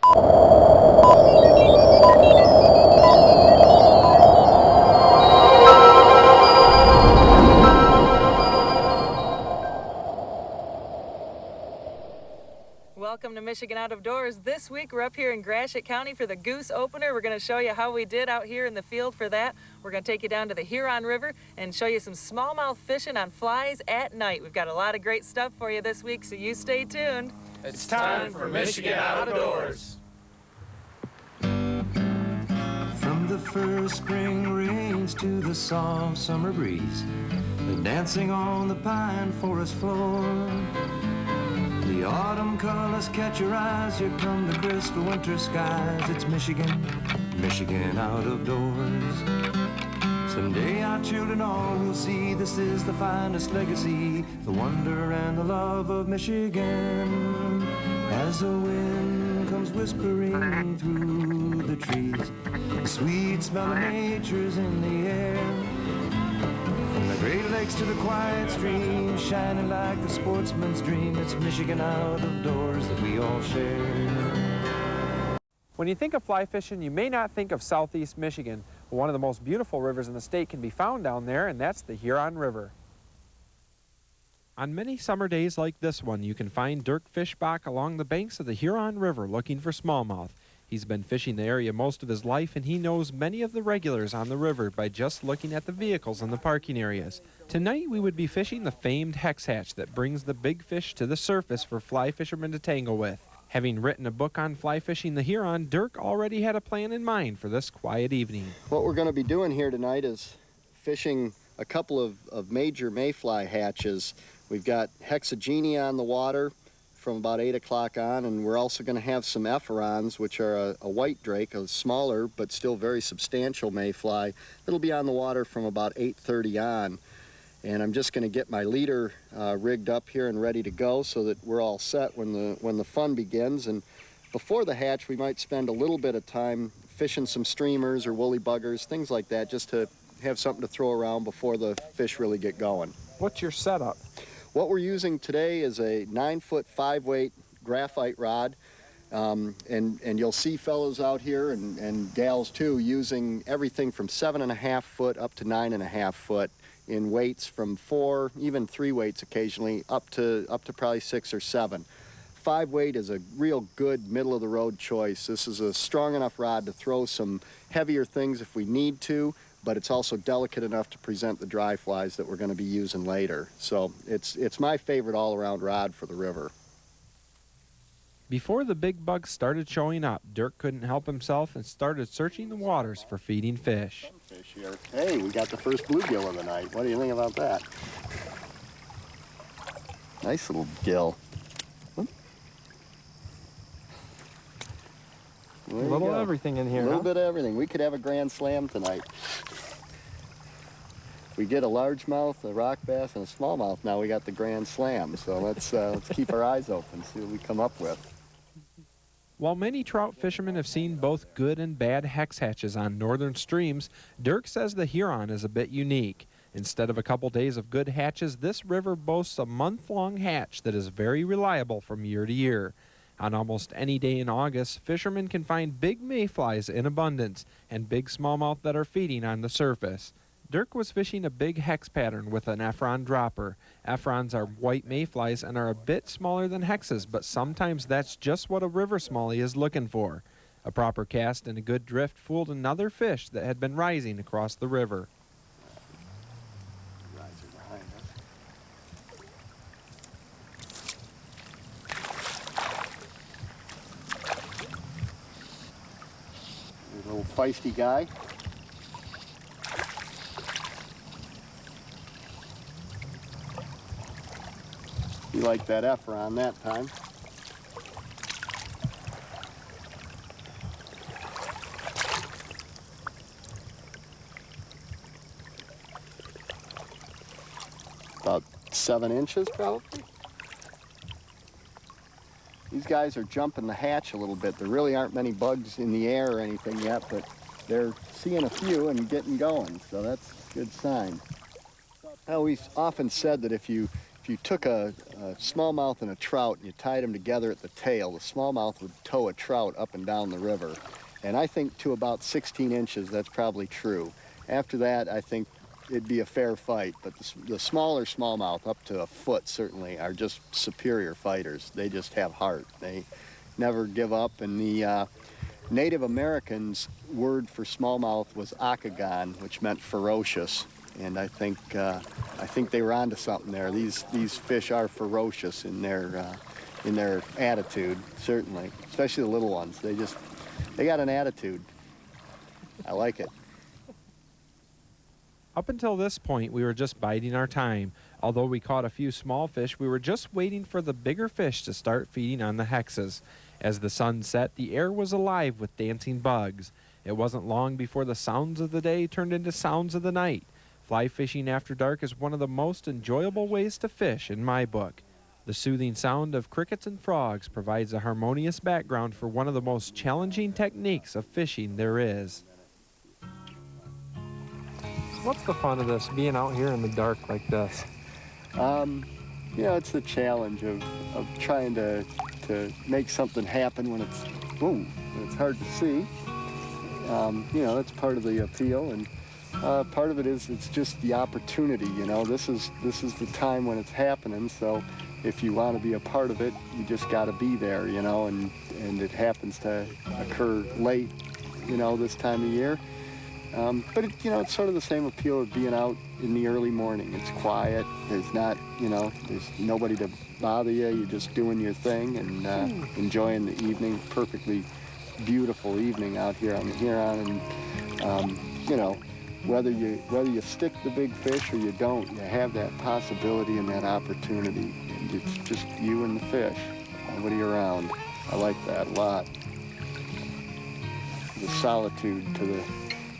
Welcome to Michigan Out of Doors. This week we're up here in Gratiot County for the goose opener. We're going to show you how we did out here in the field for that. We're going to take you down to the Huron River and show you some smallmouth fishing on flies at night. We've got a lot of great stuff for you this week, so you stay tuned. It's time for Michigan Out of Doors. From the first spring rains to the soft summer breeze, the dancing on the pine forest floor, the autumn colors catch your eyes, here come the crystal winter skies. It's Michigan, Michigan out of doors. Someday our children all will see this is the finest legacy, the wonder and the love of Michigan. As the wind comes whispering through the trees, the sweet smell of nature's in the air. From the Great Lakes to the quiet stream, shining like the sportsman's dream, it's Michigan out of doors that we all share. When you think of fly fishing, you may not think of southeast Michigan. But one of the most beautiful rivers in the state can be found down there, and that's the Huron River. On many summer days like this one, you can find Dirk Fischbach along the banks of the Huron River looking for smallmouth. He's been fishing the area most of his life, and he knows many of the regulars on the river by just looking at the vehicles in the parking areas. Tonight we would be fishing the famed hex hatch that brings the big fish to the surface for fly fishermen to tangle with. Having written a book on fly fishing the Huron, Dirk already had a plan in mind for this quiet evening. What we're going to be doing here tonight is fishing a couple of major mayfly hatches. We've got hexagenia on the water from about 8 o'clock on, and we're also going to have some efferons, which are a white drake, a smaller but still very substantial mayfly. It'll be on the water from about 8:30 on. And I'm just going to get my leader rigged up here and ready to go so that we're all set when the fun begins. And before the hatch, we might spend a little bit of time fishing some streamers or woolly buggers, things like that, just to have something to throw around before the fish really get going. What's your setup? What we're using today is a 9-foot 5-weight graphite rod. And you'll see fellows out here and gals too using everything from 7.5 foot up to 9.5 foot. In weights from 4, even 3 weights occasionally, up to probably 6 or 7. 5-weight is a real good middle-of-the-road choice. This is a strong enough rod to throw some heavier things if we need to, but it's also delicate enough to present the dry flies that we're going to be using later. So it's my favorite all-around rod for the river. Before the big bugs started showing up, Dirk couldn't help himself and started searching the waters for feeding fish. Fish here. Hey, we got the first bluegill of the night. What do you think about that? Nice little gill. A little of everything in here, A little bit of everything. We could have a grand slam tonight. We get a largemouth, a rock bass, and a smallmouth. Now we got the grand slam. So let's keep our eyes open, see what we come up with. While many trout fishermen have seen both good and bad hex hatches on northern streams, Dirk says the Huron is a bit unique. Instead of a couple days of good hatches, this river boasts a month-long hatch that is very reliable from year to year. On almost any day in August, fishermen can find big mayflies in abundance and big smallmouth that are feeding on the surface. Dirk was fishing a big hex pattern with an efferon dropper. Efferons are white mayflies and are a bit smaller than hexes, but sometimes that's just what a river smallie is looking for. A proper cast and a good drift fooled another fish that had been rising across the river. A little feisty guy. He liked that efferon that time. About 7 inches probably. These guys are jumping the hatch a little bit. There really aren't many bugs in the air or anything yet, but they're seeing a few and getting going, so that's a good sign. I always often said that if you if you took a smallmouth and a trout and you tied them together at the tail, the smallmouth would tow a trout up and down the river. And I think to about 16 inches, that's probably true. After that, I think it'd be a fair fight, but the smaller smallmouth, up to a foot certainly, are just superior fighters. They just have heart. They never give up, and the Native Americans' word for smallmouth was akagan, which meant ferocious, and I think they were onto something there. These fish are ferocious in their attitude, certainly, especially the little ones. They got an attitude. I like it. Up until this point, we were just biding our time. Although we caught a few small fish, we were just waiting for the bigger fish to start feeding on the hexes. As the sun set, the air was alive with dancing bugs. It wasn't long before the sounds of the day turned into sounds of the night. Fly fishing after dark is one of the most enjoyable ways to fish in my book. The soothing sound of crickets and frogs provides a harmonious background for one of the most challenging techniques of fishing there is. What's the fun of this, being out here in the dark like this? You know, it's the challenge of trying to make something happen when it's hard to see. You know, that's part of the appeal, and part of it is it's just the opportunity. You know, this is the time when it's happening. So if you want to be a part of it, you just got to be there. You know, and it happens to occur late. You know, this time of year. But you know, it's sort of the same appeal of being out in the early morning. It's quiet. There's nobody to bother you. You're just doing your thing and enjoying the evening. Perfectly beautiful evening out here on the Huron. And you know, whether you stick the big fish or you don't, you have that possibility and that opportunity. And it's just you and the fish. Nobody around. I like that a lot. The solitude to the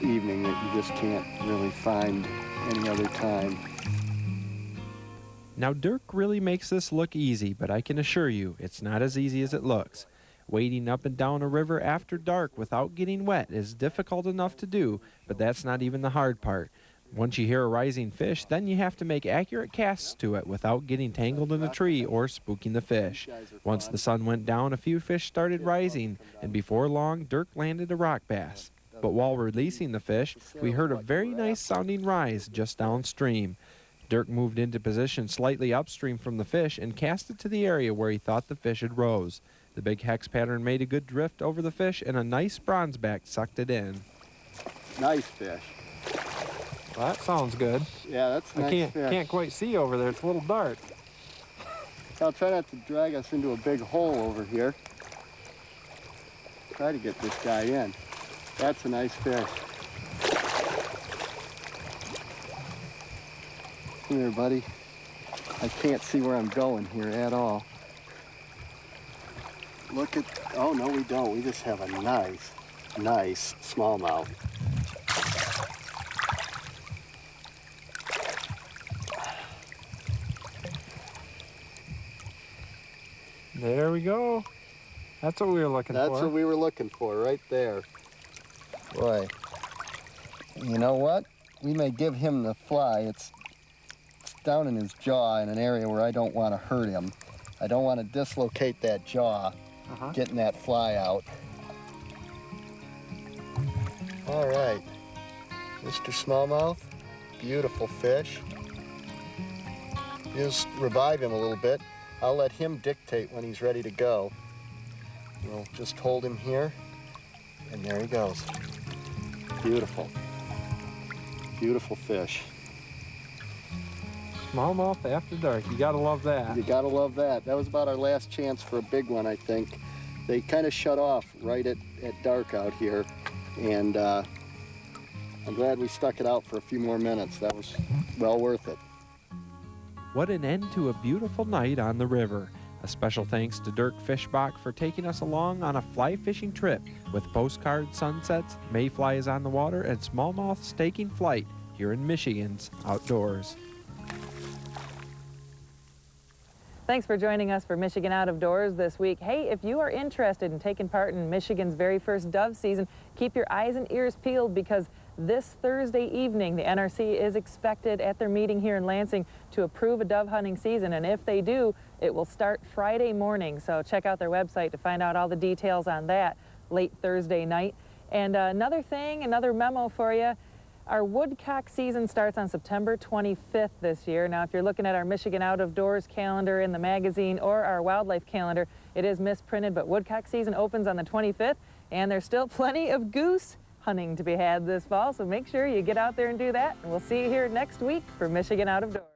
evening that you just can't really find any other time. Now Dirk really makes this look easy, but I can assure you it's not as easy as it looks. Wading up and down a river after dark without getting wet is difficult enough to do, but that's not even the hard part. Once you hear a rising fish, then you have to make accurate casts to it without getting tangled in a tree or spooking the fish. Once the sun went down, a few fish started rising, and before long Dirk landed a rock bass. But while releasing the fish, we heard a very nice sounding rise just downstream. Dirk moved into position slightly upstream from the fish and cast it to the area where he thought the fish had rose. The big hex pattern made a good drift over the fish, and a nice bronzeback sucked it in. Nice fish. Well, that sounds good. Yeah, that's a nice fish. I can't quite see over there. It's a little dark. I'll try not to drag us into a big hole over here. Try to get this guy in. That's a nice fish. Come here, buddy. I can't see where I'm going here at all. Look at, oh no we don't. We just have a nice smallmouth. There we go. That's what we were looking for. That's what we were looking for, right there. Boy, you know what? We may give him the fly. It's down in his jaw in an area where I don't want to hurt him. I don't want to dislocate that jaw, getting that fly out. All right, Mr. Smallmouth, beautiful fish. Just revive him a little bit. I'll let him dictate when he's ready to go. We'll just hold him here, and there he goes. Beautiful. Beautiful fish. Smallmouth after dark. You gotta love that. You gotta love that. That was about our last chance for a big one, I think. They kind of shut off right at dark out here, and I'm glad we stuck it out for a few more minutes. That was well worth it. What an end to a beautiful night on the river. A special thanks to Dirk Fischbach for taking us along on a fly fishing trip with postcard sunsets, mayflies on the water, and smallmouths taking flight here in Michigan's outdoors. Thanks for joining us for Michigan Out of Doors this week. Hey, if you are interested in taking part in Michigan's very first dove season, keep your eyes and ears peeled because this Thursday evening. The NRC is expected at their meeting here in Lansing to approve a dove hunting season, and if they do, it will start Friday morning. So check out their website to find out all the details on that late Thursday night. And another memo for you. Our woodcock season starts on September 25th this year. Now, if you're looking at our Michigan Out of Doors calendar in the magazine or our wildlife calendar, it is misprinted, but woodcock season opens on the 25th, and there's still plenty of goose hunting to be had this fall, so make sure you get out there and do that. And we'll see you here next week for Michigan Out of Doors.